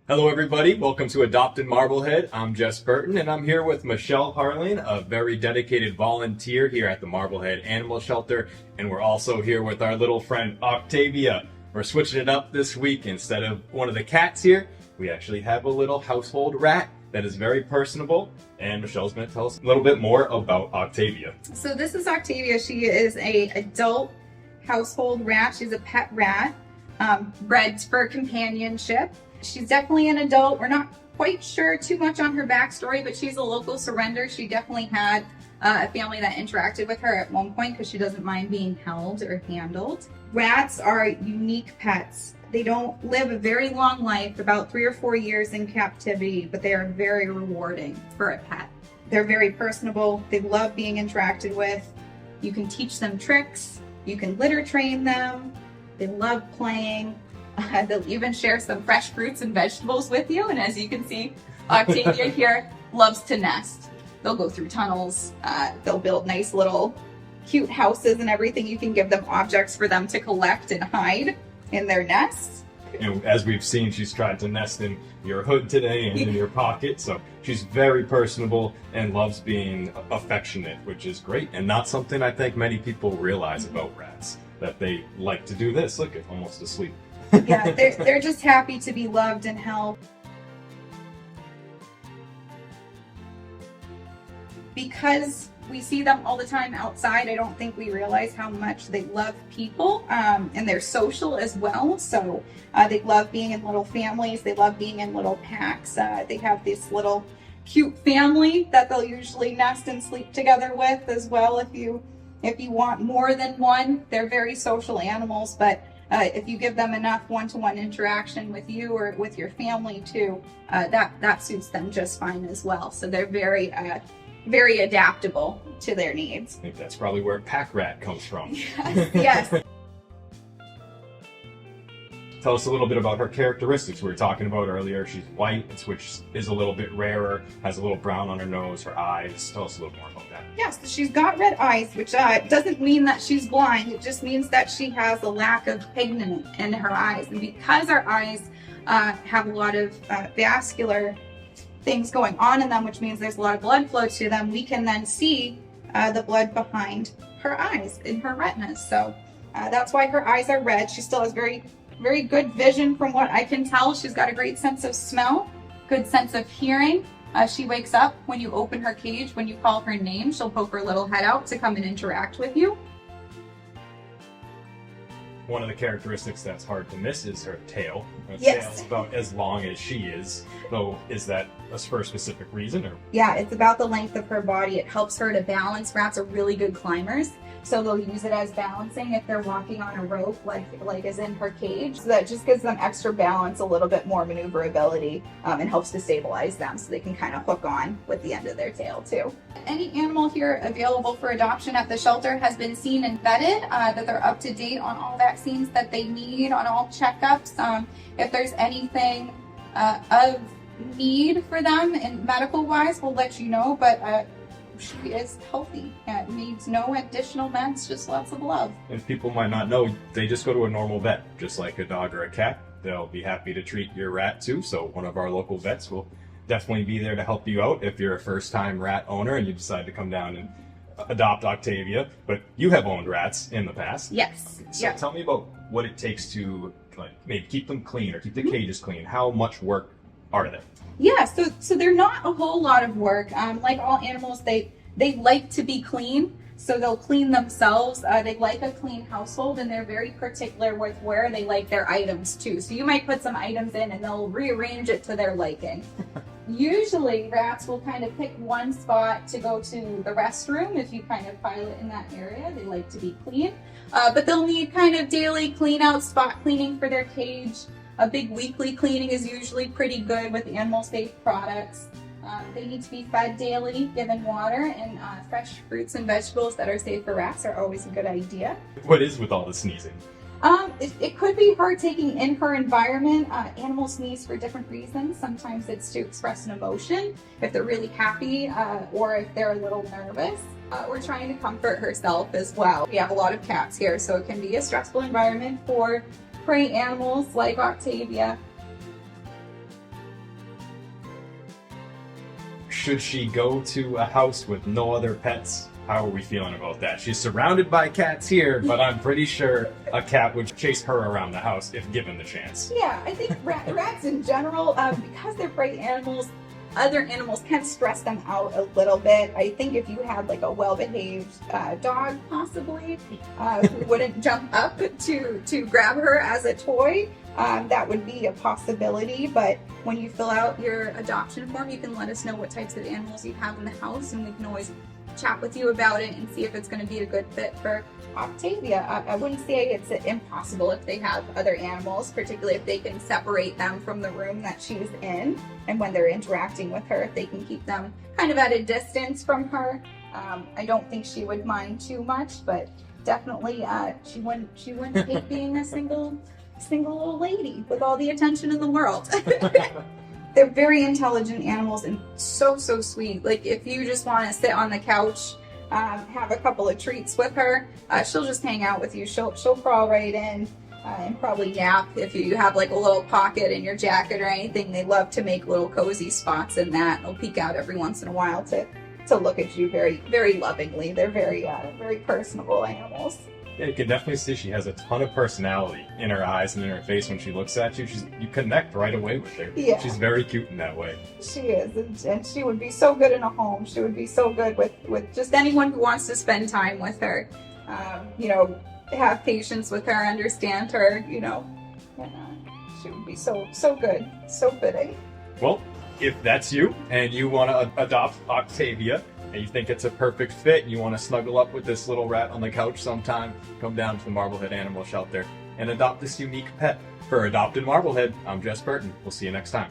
Hello everybody, welcome to AdoptIN Marblehead. I'm Jess Burton and I'm here with Michelle Harling, a very dedicated volunteer here at the Marblehead Animal Shelter, and we're also here with our little friend Octavia. We're switching it up this week. Instead of one of the cats here, we actually have a little household rat that is very personable, and Michelle's going to tell us a little bit more about Octavia. So this is Octavia. She is an adult household rat. She's a pet rat, bred for companionship. She's definitely an adult. We're not quite sure too much on her backstory, but she's a local surrender. She definitely had a family that interacted with her at one point because she doesn't mind being held or handled. Rats are unique pets. They don't live a very long life, about 3 or 4 years in captivity, but they are very rewarding for a pet. They're very personable. They love being interacted with. You can teach them tricks. You can litter train them. They love playing. They'll even share some fresh fruits and vegetables with you. And as you can see, Octavia here loves to nest. They'll go through tunnels. They'll build nice little cute houses and everything. You can give them objects for them to collect and hide in their nests. And as we've seen, she's tried to nest in your hood today and in your pocket. So she's very personable and loves being affectionate, which is great. And not something I think many people realize about rats, that they like to do this. Look, it's almost asleep. Yeah, they're just happy to be loved and held. Because we see them all the time outside, I don't think we realize how much they love people, and they're social as well. So they love being in little families. They love being in little packs. They have this little cute family that they'll usually nest and sleep together with as well. If you want more than one, they're very social animals, but if you give them enough one-to-one interaction with you or with your family too, that suits them just fine as well. So they're very adaptable to their needs. I think that's probably where pack rat comes from. Yes. Tell us a little bit about her characteristics. We were talking about earlier, she's white, which is a little bit rarer, has a little brown on her nose, her eyes. Tell us a little more about that. Yes, she's got red eyes, which doesn't mean that she's blind. It just means that she has a lack of pigment in her eyes. And because our eyes have a lot of vascular things going on in them, which means there's a lot of blood flow to them, we can then see the blood behind her eyes in her retinas. So that's why her eyes are red. She still has very good vision from what I can tell. She's got a great sense of smell, good sense of hearing. She wakes up when you open her cage. When you call her name, she'll poke her little head out to come and interact with you. One of the characteristics that's hard to miss is her tail. Her Yes. tail's about as long as she is. So is that for a specific reason? Or? Yeah, it's about the length of her body. It helps her to balance. Rats are really good climbers, so they'll use it as balancing if they're walking on a rope, like is in her cage. So that just gives them extra balance, a little bit more maneuverability, and helps to stabilize them so they can kind of hook on with the end of their tail too. Any animal here available for adoption at the shelter has been seen and vetted, that they're up to date on all vaccines that they need, on all checkups. If there's anything of need for them and medical wise, we'll let you know, but she is healthy and needs no additional meds, just lots of love. And people might not know, they just go to a normal vet, just like a dog or a cat. They'll be happy to treat your rat too, so one of our local vets will definitely be there to help you out if you're a first-time rat owner and you decide to come down and adopt Octavia. But you have owned rats in the past. Yes. So Yeah. Tell me about what it takes to maybe keep them clean or keep the cages clean. How much work are they? Yeah, so they're not a whole lot of work. Like all animals, they like to be clean, so they'll clean themselves. They like a clean household, and they're very particular with where they like their items too. So you might put some items in and they'll rearrange it to their liking. Usually rats will kind of pick one spot to go to the restroom. If you kind of pile it in that area, they like to be clean. But they'll need kind of daily clean out, spot cleaning for their cage. A big weekly cleaning is usually pretty good with animal safe products. They need to be fed daily, given water, and fresh fruits and vegetables that are safe for rats are always a good idea. What is with all the sneezing? It could be her taking in her environment. Animals sneeze for different reasons. Sometimes it's to express an emotion, if they're really happy, or if they're a little nervous. We're trying to comfort herself as well. We have a lot of cats here, so it can be a stressful environment for prey animals like Octavia. should she go to a house with no other pets? How are we feeling about that? She's surrounded by cats here, but I'm pretty sure a cat would chase her around the house if given the chance. Yeah, I think rats in general, because they're prey animals, other animals can stress them out a little bit. I think if you had like a well-behaved dog, possibly, who wouldn't jump up to grab her as a toy, that would be a possibility. But when you fill out your adoption form, you can let us know what types of animals you have in the house, and we can always chat with you about it and see if it's going to be a good fit for Octavia. I wouldn't say it's impossible if they have other animals, particularly if they can separate them from the room that she's in, and when they're interacting with her, if they can keep them kind of at a distance from her. I don't think she would mind too much, but definitely she wouldn't hate being a single old lady with all the attention in the world. They're very intelligent animals and so sweet. Like if you just want to sit on the couch, have a couple of treats with her, she'll just hang out with you. She'll crawl right in and probably nap if you have like a little pocket in your jacket or anything. They love to make little cozy spots in that. They'll peek out every once in a while to look at you very lovingly. They're very personable animals. Yeah, you can definitely see she has a ton of personality in her eyes and in her face when she looks at you. You connect right away with her. Yeah. She's very cute in that way. She is, and she would be so good in a home. She would be so good with just anyone who wants to spend time with her. Have patience with her, understand her, and, she would be so good, so fitting. Well, if that's you and you want to adopt Octavia, and you think it's a perfect fit and you want to snuggle up with this little rat on the couch sometime, come down to the Marblehead Animal Shelter and adopt this unique pet. For AdoptIN Marblehead, I'm Jess Burton. We'll see you next time.